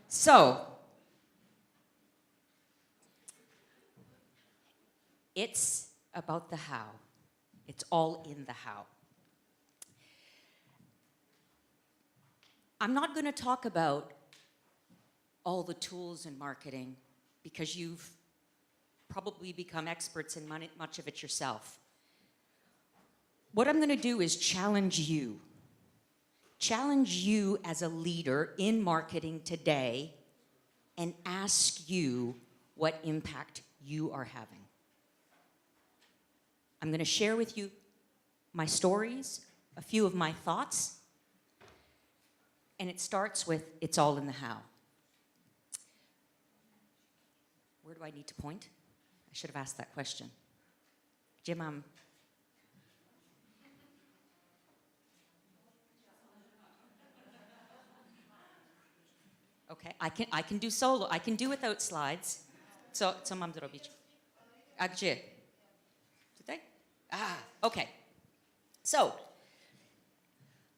So, it's about the how. It's all in the how. I'm not going to talk about all the tools in marketing because you've probably become experts in much of it yourself. What I'm going to do is challenge you. Challenge you as a leader in marketing today and ask you what impact you are having. I'm going to share with you my stories, a few of my thoughts, and it starts with, it's all in the how. Where do I need to point? I should have asked that question. Jim, okay, I can do solo. I can do without slides. Co mam zrobić? A gdzie? Tutaj? Okay. So,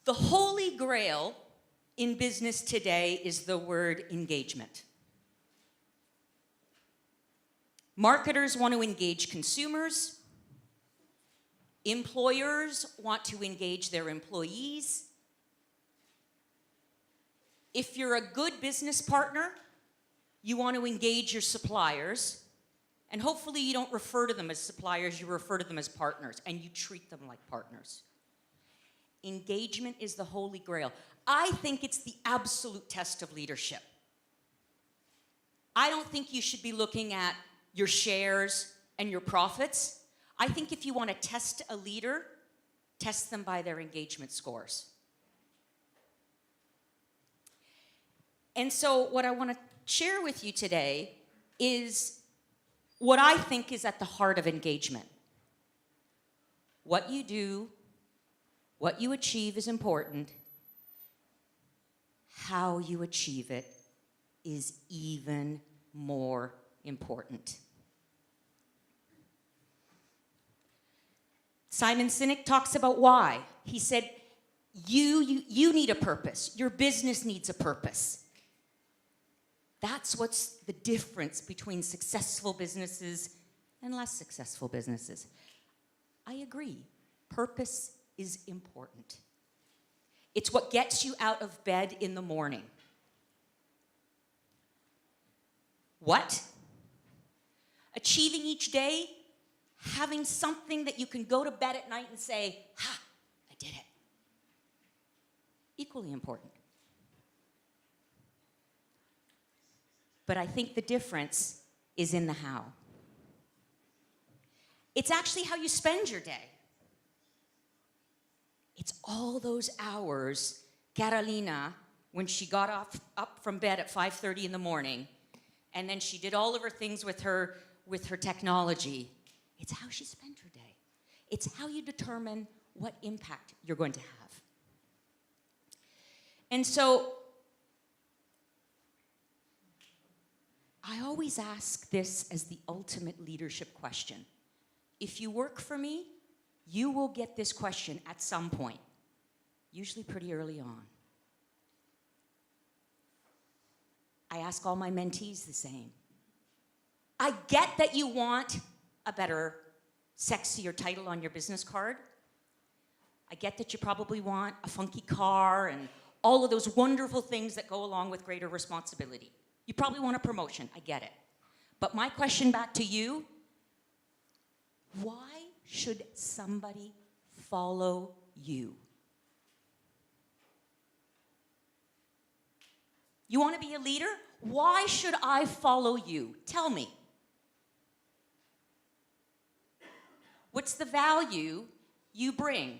the holy grail in business today is the word engagement. Marketers want to engage consumers. Employers want to engage their employees. If you're a good business partner, you want to engage your suppliers. And hopefully you don't refer to them as suppliers, you refer to them as partners, and you treat them like partners. Engagement is the holy grail. I think it's the absolute test of leadership. I don't think you should be looking at your shares and your profits. I think if you want to test a leader, test them by their engagement scores. And so what I want to share with you today is what I think is at the heart of engagement. What you do, what you achieve is important. How you achieve it is even more important. Simon Sinek talks about why. He said, you need a purpose. Your business needs a purpose. That's what's the difference between successful businesses and less successful businesses. I agree. Purpose is important. It's what gets you out of bed in the morning. What? Achieving each day, having something that you can go to bed at night and say, ha, I did it. Equally important. But I think the difference is in the how. It's actually how you spend your day. It's all those hours, Carolina, when she got up from bed at 5:30 in the morning, and then she did all of her things with her technology. It's how she spent her day. It's how you determine what impact you're going to have. And so, I always ask this as the ultimate leadership question. If you work for me, you will get this question at some point, usually pretty early on. I ask all my mentees the same. I get that you want a better, sexier title on your business card. I get that you probably want a funky car and all of those wonderful things that go along with greater responsibility. You probably want a promotion, I get it. But my question back to you, why should somebody follow you? You want to be a leader? Why should I follow you? Tell me. What's the value you bring?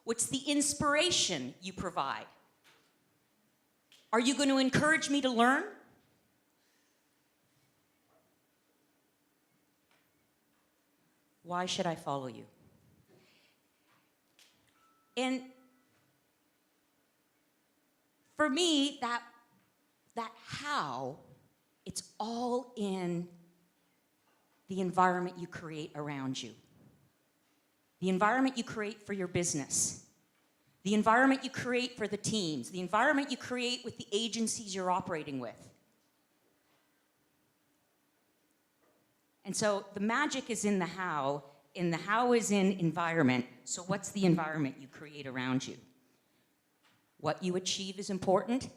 What's the inspiration you provide? Are you going to encourage me to learn? Why should I follow you? And for me, that how, it's all in the environment you create around you. The environment you create for your business. the environment you create for the teams, the environment you create with the agencies you're operating with. And so the magic is in the how, and the how is in environment. So what's the environment you create around you? What you achieve is important.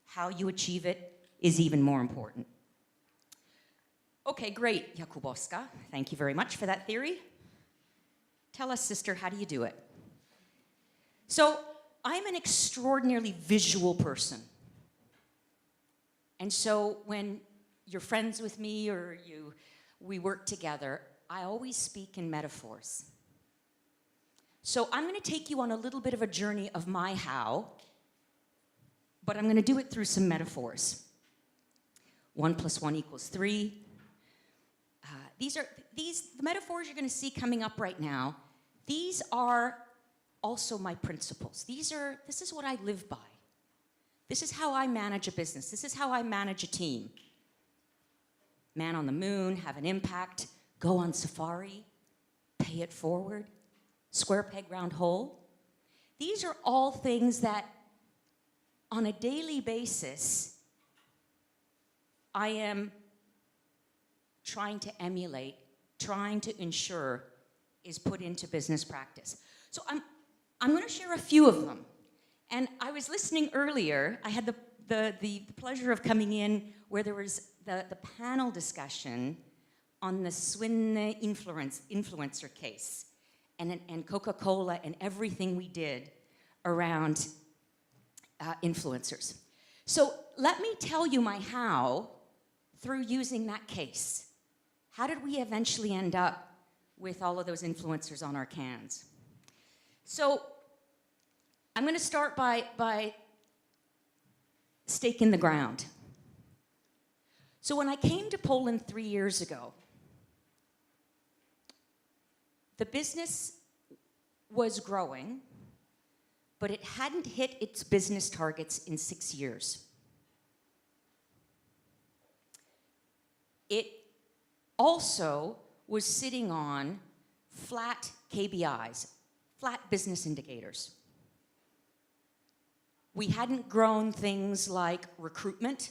How you achieve it is even more important. Okay, great, Jakubowska. Thank you very much for that theory. Tell us, sister, how do you do it? So I'm an extraordinarily visual person. And so when you're friends with me or we work together, I always speak in metaphors. So I'm going to take you on a little bit of a journey of my how, but I'm going to do it through some metaphors. 1 + 1 = 3. The metaphors you're going to see coming up right now. These are also my principles. This is what I live by. This is how I manage a business. This is how I manage a team. Man on the moon, have an impact, go on safari, pay it forward, square peg round hole. These are all things that on a daily basis I am trying to emulate, trying to ensure is put into business practice. So I'm going to share a few of them. And I was listening earlier. I had the pleasure of coming in where there was the panel discussion on the Swin influencer case and Coca-Cola and everything we did around influencers. So let me tell you my how through using that case. How did we eventually end up with all of those influencers on our cans? So I'm going to start by stake in the ground. So when I came to Poland 3 years ago, the business was growing, but it hadn't hit its business targets in 6 years. It also was sitting on flat KBIs, flat business indicators. We hadn't grown things like recruitment.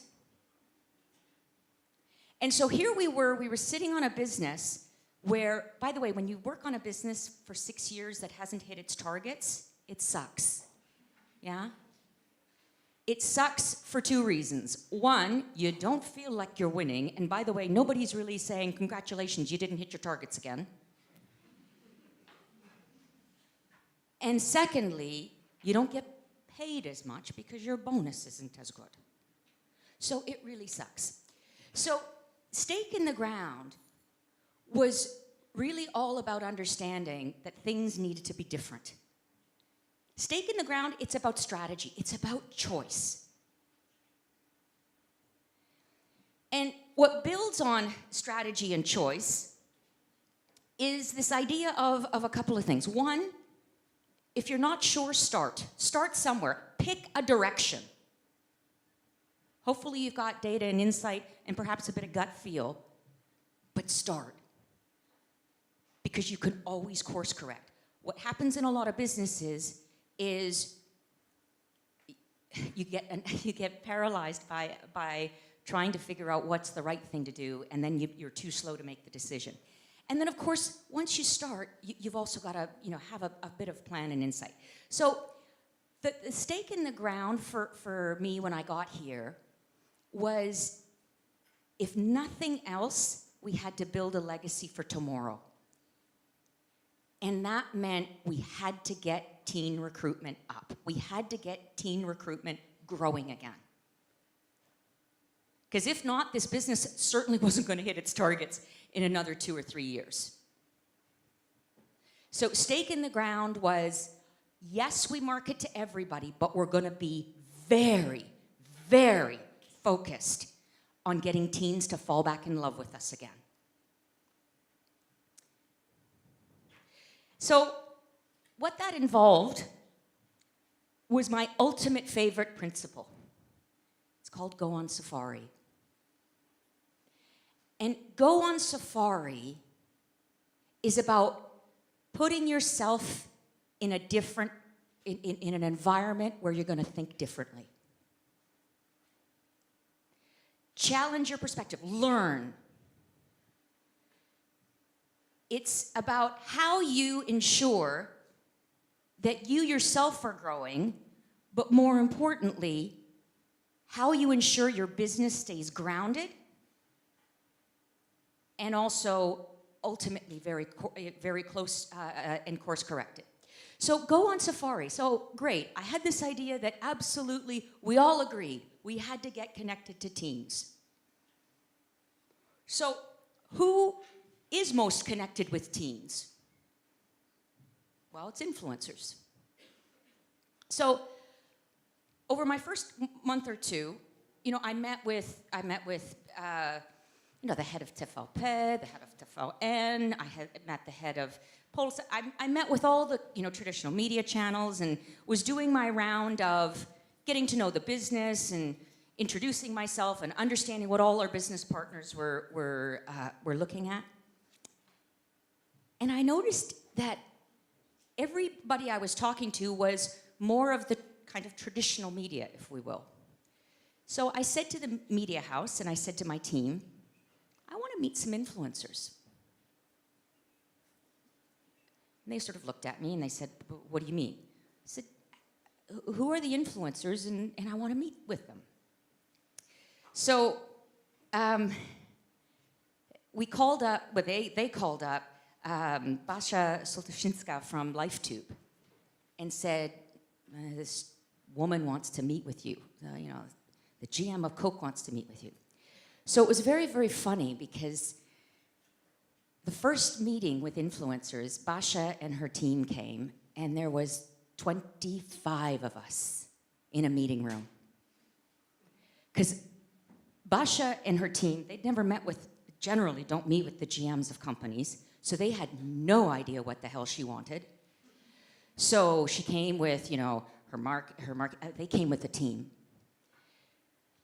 And so here we were sitting on a business where, by the way, when you work on a business for 6 years that hasn't hit its targets, it sucks, yeah? It sucks for 2 reasons. One, you don't feel like you're winning, and by the way, nobody's really saying, congratulations, you didn't hit your targets again. And secondly, you don't get paid as much because your bonus isn't as good. So it really sucks. So stake in the ground was really all about understanding that things needed to be different. Stake in the ground, it's about strategy. It's about choice. And what builds on strategy and choice is this idea of a couple of things. One, if you're not sure, start. Start somewhere. Pick a direction. Hopefully you've got data and insight and perhaps a bit of gut feel, but start. Because you can always course correct. What happens in a lot of businesses is you get paralyzed by trying to figure out what's the right thing to do, and then you're too slow to make the decision. And then, of course, once you start, you've also got to have a bit of plan and insight. So the stake in the ground for me when I got here was, if nothing else, we had to build a legacy for tomorrow. And that meant we had to get teen recruitment up. We had to get teen recruitment growing again. Because if not, this business certainly wasn't going to hit its targets in another 2 or 3 years. So stake in the ground was, yes, we market to everybody, but we're going to be very, very focused on getting teens to fall back in love with us again. So what that involved was my ultimate favorite principle. It's called go on safari. And go on safari is about putting yourself in a different in an environment where you're going to think differently. Challenge your perspective. Learn. It's about how you ensure that you yourself are growing, but more importantly, how you ensure your business stays grounded and also ultimately very close and course corrected. So go on safari. So great, I had this idea that absolutely we all agreed we had to get connected to teens. So who is most connected with teens? Well, it's influencers. So over my first month or two, I met with the head of TVP, the head of TVN. I had met the head of Polsat. I met with all the traditional media channels and was doing my round of getting to know the business and introducing myself and understanding what all our business partners were looking at. And I noticed that everybody I was talking to was more of the kind of traditional media, if we will. So I said to the media house, and I said to my team, I want to meet some influencers. And they sort of looked at me and they said, what do you mean? I said, who are the influencers, and I want to meet with them. So we called up, but they called up Basia Soltyszyńska from LifeTube and said, this woman wants to meet with you. The GM of Coke wants to meet with you. So it was very, very funny because the first meeting with influencers, Basia and her team came, and there was 25 of us in a meeting room. Because Basia and her team, they'd never met with, generally don't meet with the GMs of companies, so they had no idea what the hell she wanted. So she came with, they came with a team.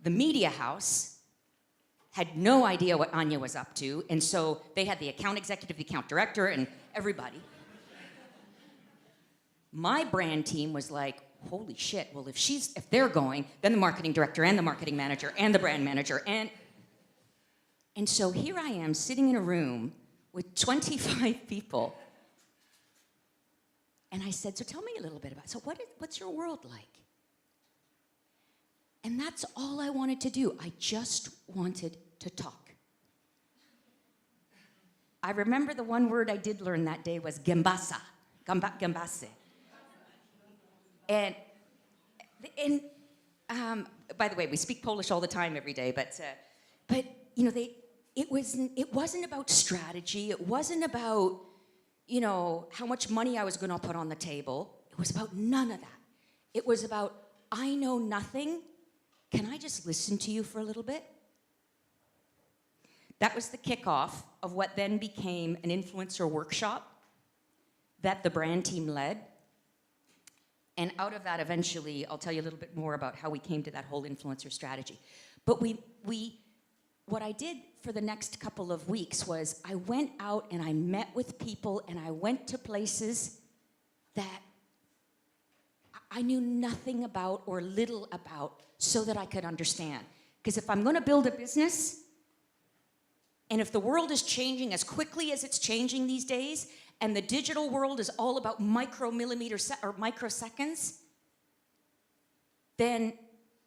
The media house had no idea what Anya was up to, and so they had the account executive, the account director, and everybody. My brand team was like, holy shit, well, if they're going, then the marketing director and the marketing manager and the brand manager, and so here I am sitting in a room with 25 people. And I said, so tell me a little bit about it. So what's your world like? And that's all I wanted to do. I just wanted to talk. I remember the one word I did learn that day was gembasa, gembase. And by the way, we speak Polish all the time every day, but it wasn't about strategy. It wasn't about how much money I was going to put on the table. It was about none of that. It was about, I know nothing. Can I just listen to you for a little bit? That was the kickoff of what then became an influencer workshop that the brand team led. And out of that, eventually, I'll tell you a little bit more about how we came to that whole influencer strategy. But what I did for the next couple of weeks was I went out and I met with people and I went to places that I knew nothing about or little about so that I could understand. Because if I'm going to build a business, and if the world is changing as quickly as it's changing these days, and the digital world is all about microseconds, then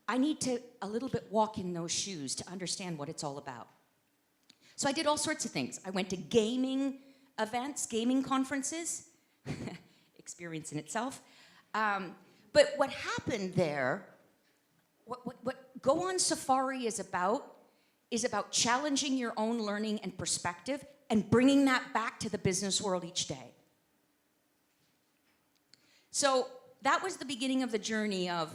I need to a little bit walk in those shoes to understand what it's all about. So I did all sorts of things. I went to gaming events, gaming conferences, experience in itself. But what happened there, what Go on Safari is about challenging your own learning and perspective and bringing that back to the business world each day. So that was the beginning of the journey of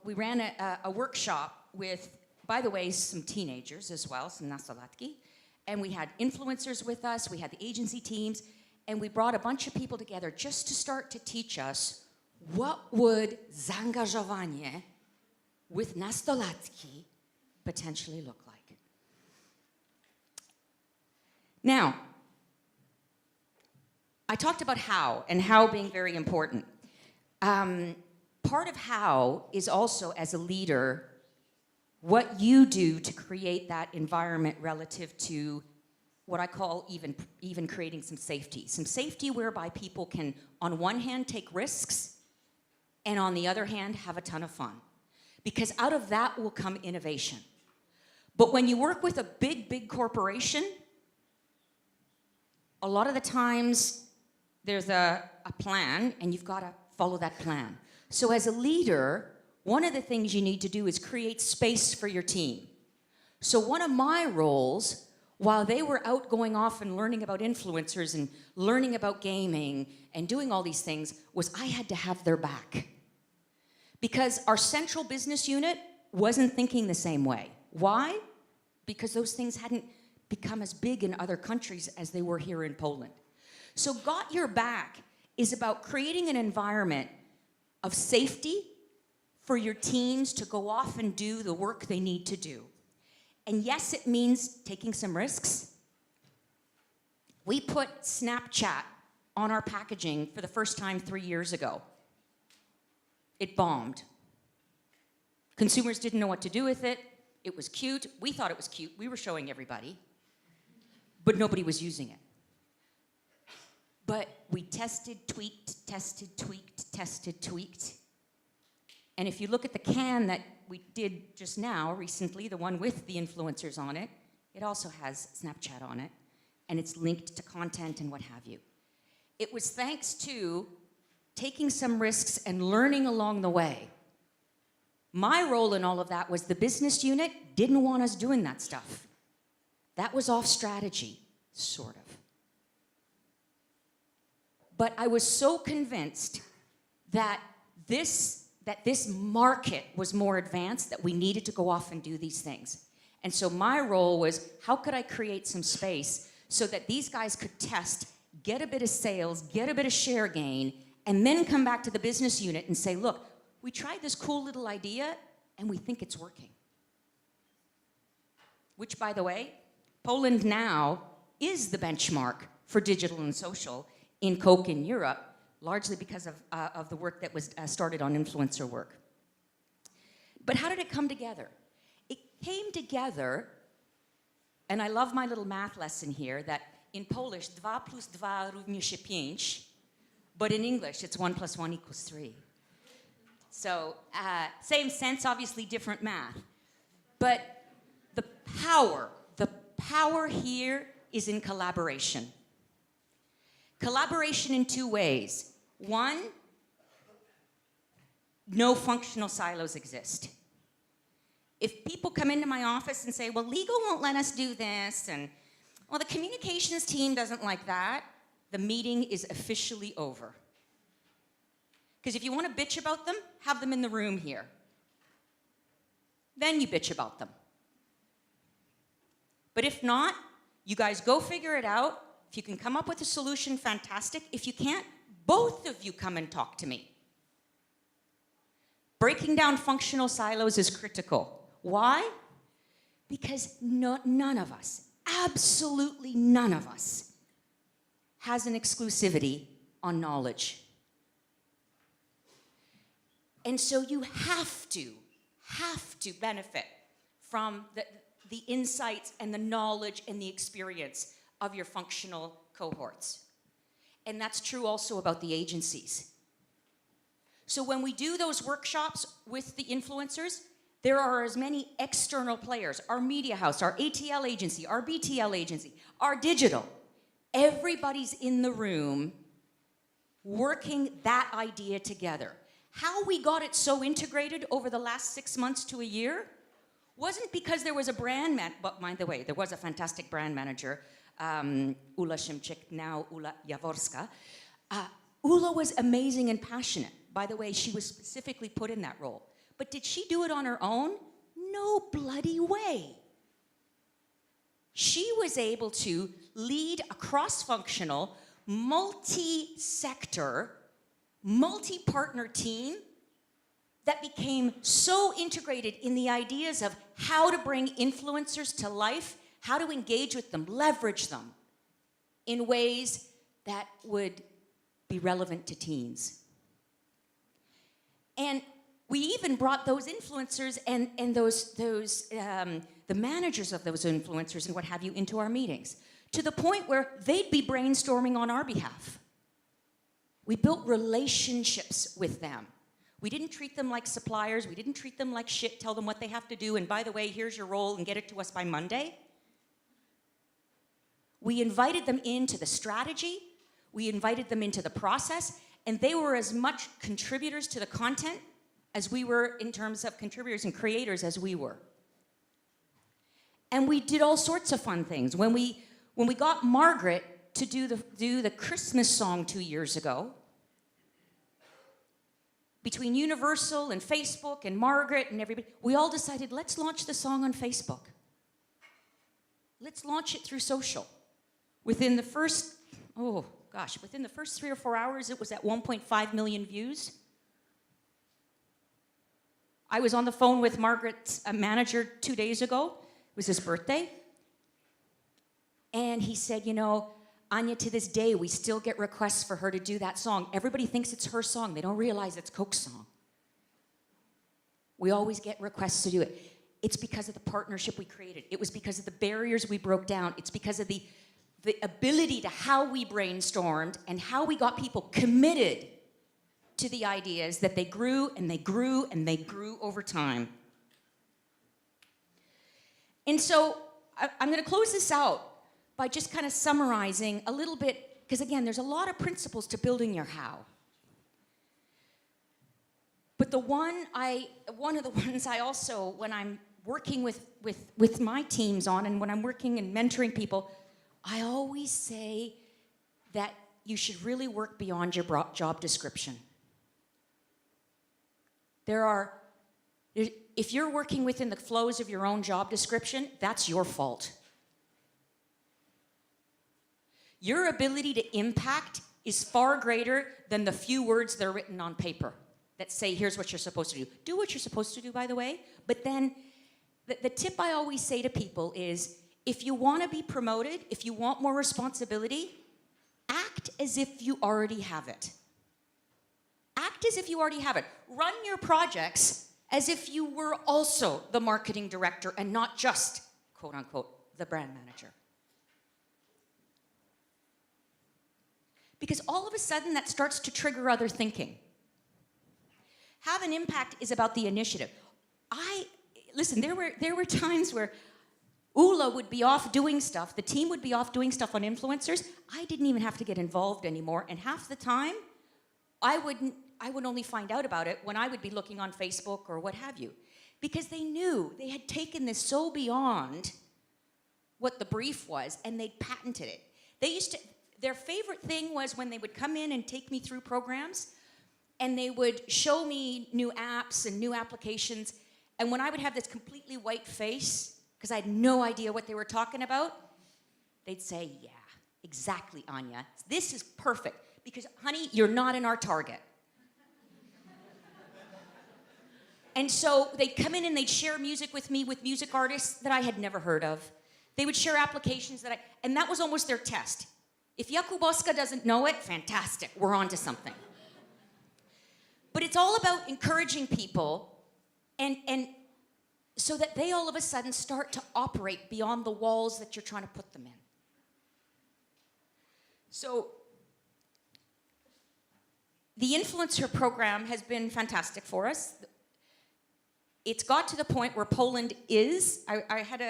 we ran a workshop with, by the way, some teenagers as well, some nastolatki, and we had influencers with us, we had the agency teams, and we brought a bunch of people together just to start to teach us what would zaangażowanie with nastolatki potentially look like. Now, I talked about how, and how being very important. Part of how is also, as a leader, what you do to create that environment relative to what I call even creating some safety. Some safety whereby people can, on one hand, take risks, and on the other hand, have a ton of fun. Because out of that will come innovation. But when you work with a big corporation, a lot of the times there's a plan, and you've got to follow that plan. So as a leader, one of the things you need to do is create space for your team. So one of my roles, while they were out going off and learning about influencers and learning about gaming and doing all these things, was I had to have their back. Because our central business unit wasn't thinking the same way. Why? Because those things hadn't become as big in other countries as they were here in Poland. So Got Your Back is about creating an environment of safety for your teams to go off and do the work they need to do. And yes, it means taking some risks. We put Snapchat on our packaging for the first time 3 years ago. It bombed. Consumers didn't know what to do with it. It was cute. We thought it was cute. We were showing everybody. But nobody was using it. But we tested, tweaked. And if you look at the can that we did just now, recently, the one with the influencers on it, it also has Snapchat on it, and it's linked to content and what have you. It was thanks to taking some risks and learning along the way. My role in all of that was the business unit didn't want us doing that stuff. That was off strategy, sort of. But I was so convinced that this market was more advanced, that we needed to go off and do these things. And so my role was, how could I create some space so that these guys could test, get a bit of sales, get a bit of share gain, and then come back to the business unit and say, look, we tried this cool little idea, and we think it's working. Which, by the way, Poland now is the benchmark for digital and social in Coke in Europe, largely because of the work that was started on influencer work. But how did it come together? It came together, and I love my little math lesson here, that in Polish, 2 plus 2 równie się 5, but in English, it's 1 plus 1 equals 3. So, same sense, obviously different math. But the power here is in collaboration. Collaboration in two ways. One, no functional silos exist. If people come into my office and say, well, legal won't let us do this, and, well, the communications team doesn't like that, the meeting is officially over. Because if you want to bitch about them, have them in the room here. Then you bitch about them. But if not, you guys go figure it out. If you can come up with a solution, fantastic. If you can't, both of you come and talk to me. Breaking down functional silos is critical. Why? Because none of us, absolutely none of us, has an exclusivity on knowledge. And so you have to benefit from the insights and the knowledge and the experience of your functional cohorts. And that's true also about the agencies. So when we do those workshops with the influencers, there are as many external players, our media house, our ATL agency, our BTL agency, our digital. Everybody's in the room working that idea together. How we got it so integrated over the last 6 months to a year wasn't because there was a brand man, but by the way, there was a fantastic brand manager, Ula Szymczyk, now Ula Jaworska. Ula was amazing and passionate. By the way, she was specifically put in that role. But did she do it on her own? No bloody way. She was able to lead a cross-functional, multi-sector, multi-partner team that became so integrated in the ideas of how to bring influencers to life, how to engage with them, leverage them in ways that would be relevant to teens. And we even brought those influencers and the managers of those influencers and what have you into our meetings, to the point where they'd be brainstorming on our behalf. We built relationships with them. We didn't treat them like suppliers. We didn't treat them like shit, tell them what they have to do, and by the way, here's your role, and get it to us by Monday. We invited them into the strategy. We invited them into the process, and they were as much contributors to the content as we were in terms of contributors and creators as we were. And we did all sorts of fun things. When we got Margaret to do the Christmas song 2 years ago, between Universal and Facebook and Margaret and everybody, we all decided, let's launch the song on Facebook. Let's launch it through social. Within the first 3 or 4 hours, it was at 1.5 million views. I was on the phone with Margaret's manager 2 days ago. It was his birthday. And he said, you know, Anya, to this day, we still get requests for her to do that song. Everybody thinks it's her song. They don't realize it's Coke's song. We always get requests to do it. It's because of the partnership we created. It was because of the barriers we broke down. It's because of the ability to how we brainstormed and how we got people committed to the ideas that they grew and they grew and they grew over time. And so I'm going to close this out by just kind of summarizing a little bit, because again, there's a lot of principles to building your how. But one of the ones I also, when I'm working with my teams on, and when I'm working and mentoring people, I always say that you should really work beyond your job description. If you're working within the flows of your own job description, that's your fault. Your ability to impact is far greater than the few words that are written on paper that say, here's what you're supposed to do. Do what you're supposed to do, by the way. But then the tip I always say to people is, if you want to be promoted, if you want more responsibility, act as if you already have it. Act as if you already have it. Run your projects as if you were also the marketing director and not just, quote unquote, the brand manager. Because all of a sudden that starts to trigger other thinking. Have an impact is about the initiative. Listen, there were times where Ula would be off doing stuff, the team would be off doing stuff on influencers. I didn't even have to get involved anymore, and half the time, I would only find out about it when I would be looking on Facebook or what have you. Because they knew they had taken this so beyond what the brief was, and they'd patented it. Their favorite thing was when they would come in and take me through programs, and they would show me new apps and new applications, and when I would have this completely white face, because I had no idea what they were talking about, they'd say, yeah, exactly, Anya. This is perfect, because, honey, you're not in our target. And so they'd come in and they'd share music with me with music artists that I had never heard of. They would share applications and that was almost their test. If Jakubowski doesn't know it, fantastic, we're on to something. But it's all about encouraging people and so that they all of a sudden start to operate beyond the walls that you're trying to put them in. So the influencer program has been fantastic for us. It's got to the point where Poland is. I had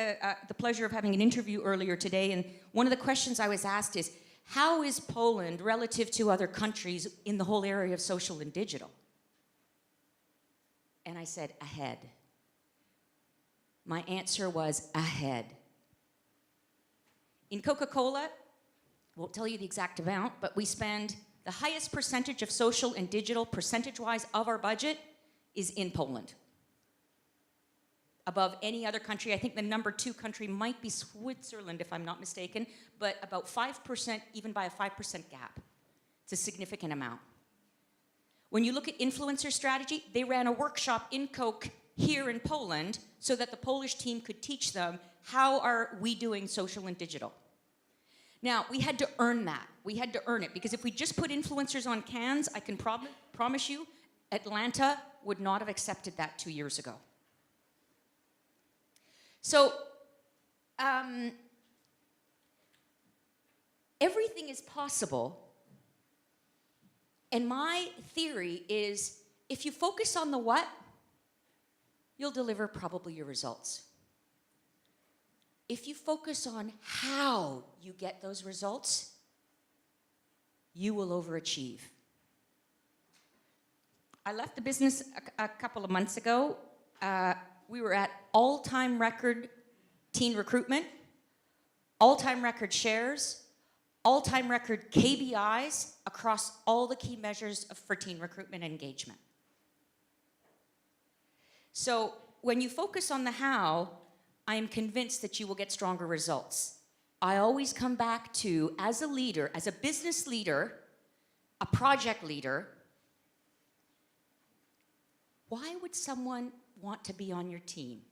the pleasure of having an interview earlier today, and one of the questions I was asked is, how is Poland relative to other countries in the whole area of social and digital? And I said, ahead. My answer was ahead. In Coca-Cola, won't tell you the exact amount, but we spend the highest percentage of social and digital, percentage-wise, of our budget is in Poland. Above any other country. I think the number 2 country might be Switzerland, if I'm not mistaken, but about 5%, even by a 5% gap. It's a significant amount. When you look at influencer strategy, they ran a workshop in Coke here in Poland so that the Polish team could teach them how are we doing social and digital. Now, we had to earn that. We had to earn it, because if we just put influencers on cans, I can promise you, Atlanta would not have accepted that 2 years ago. So, everything is possible. And my theory is, if you focus on the what, you'll deliver probably your results. If you focus on how you get those results, you will overachieve. I left the business a couple of months ago. We were at all-time record teen recruitment, all-time record shares, all-time record KBIs across all the key measures for teen recruitment and engagement. So when you focus on the how, I am convinced that you will get stronger results. I always come back to, as a leader, as a business leader, a project leader, why would someone want to be on your team?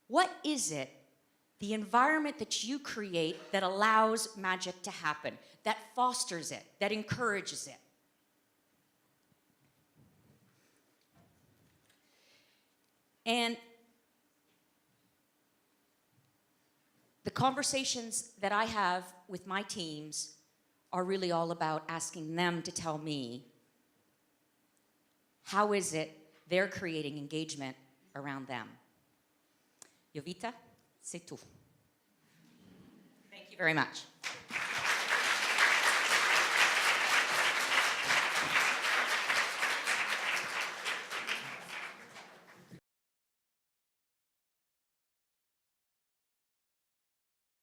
What is it, the environment that you create, that allows magic to happen, that fosters it, that encourages it? And the conversations that I have with my teams are really all about asking them to tell me, how is it they're creating engagement around them? Jovita, c'est tout. Thank you very much.